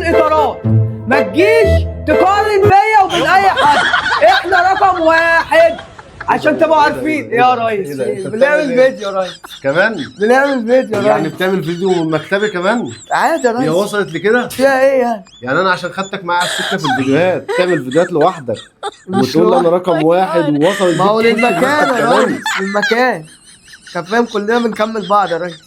الاطارات. ما تجيش تقارن بيا وبين اي حد، احنا رقم واحد عشان تبقوا عارفين يا ريس. بنعمل فيديو يا ريس، كمان بنعمل فيديو يا يعني ريس. بتعمل فيديو من مكتبي كمان؟ عادي يا هي ريس، وصلت لكده؟ فيها ايه يعني؟ يعني انا عشان خدتك معايا على السكه في الفيديوهات تعمل فيديوهات لوحدك مش وتقول لي انا لوحدك. رقم واحد ووصلت ما هو بيك تخش للمكان المكتب يا كمان؟ ريس، للمكان. انت فاهم، كلنا بنكمل بعض يا ريس.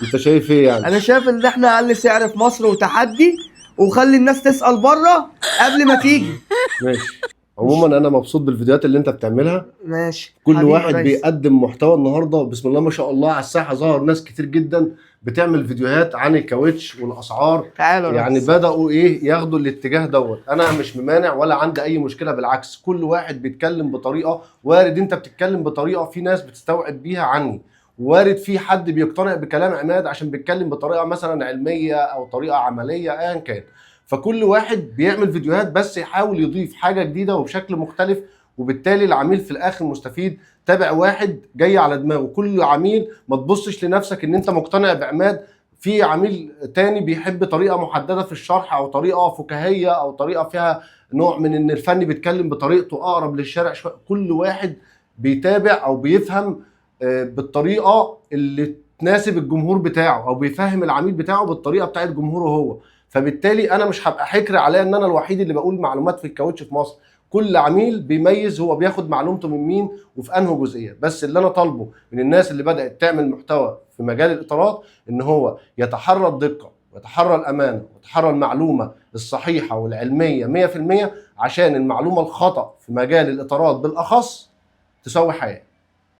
انت شايف ايه يعني؟ انا شايف ان احنا اقل سعر في مصر وتحدي، وخلي الناس تسأل بره قبل ما تيجي. ماشي. عموما انا مبسوط بالفيديوهات اللي انت بتعملها. ماشي كل حبيبي يا واحد ريس. بيقدم محتوى. النهارده بسم الله ما شاء الله على الساحه ظهر ناس كتير جدا بتعمل فيديوهات عن الكاوتش والاسعار. تعالوا يا يعني ريس. بداوا ايه ياخدوا الاتجاه دوت. انا مش ممانع ولا عندي اي مشكله، بالعكس كل واحد بيتكلم بطريقه. وارد انت بتتكلم بطريقه في ناس بتستوعب بيها عني، وارد في حد بيقتنع بكلام عماد عشان بيتكلم بطريقه مثلا علميه او طريقه عمليه ايا كان. فكل واحد بيعمل فيديوهات بس يحاول يضيف حاجه جديده وبشكل مختلف، وبالتالي العميل في الاخر مستفيد. تابع واحد جاي على دماغه. كل عميل ما تبصش لنفسك ان انت مقتنع بعماد، في عميل تاني بيحب طريقه محدده في الشرح او طريقه فكاهيه او طريقه فيها نوع من ان الفني بيتكلم بطريقته اقرب للشارع شويه. كل واحد بيتابع او بيفهم بالطريقه اللي تناسب الجمهور بتاعه، او بيفهم العميل بتاعه بالطريقه بتاعت جمهوره هو. فبالتالي انا مش هبقى حكر عليا ان انا الوحيد اللي بقول معلومات في الكاوتش في مصر. كل عميل بيميز هو بياخد معلومته من مين وفي انهي جزئيه. بس اللي انا طالبه من الناس اللي بدات تعمل محتوى في مجال الاطارات ان هو يتحرى الدقه ويتحرى الامانه ويتحرى المعلومه الصحيحه والعلميه 100%، عشان المعلومه الخطا في مجال الاطارات بالاخص تسوي حياه.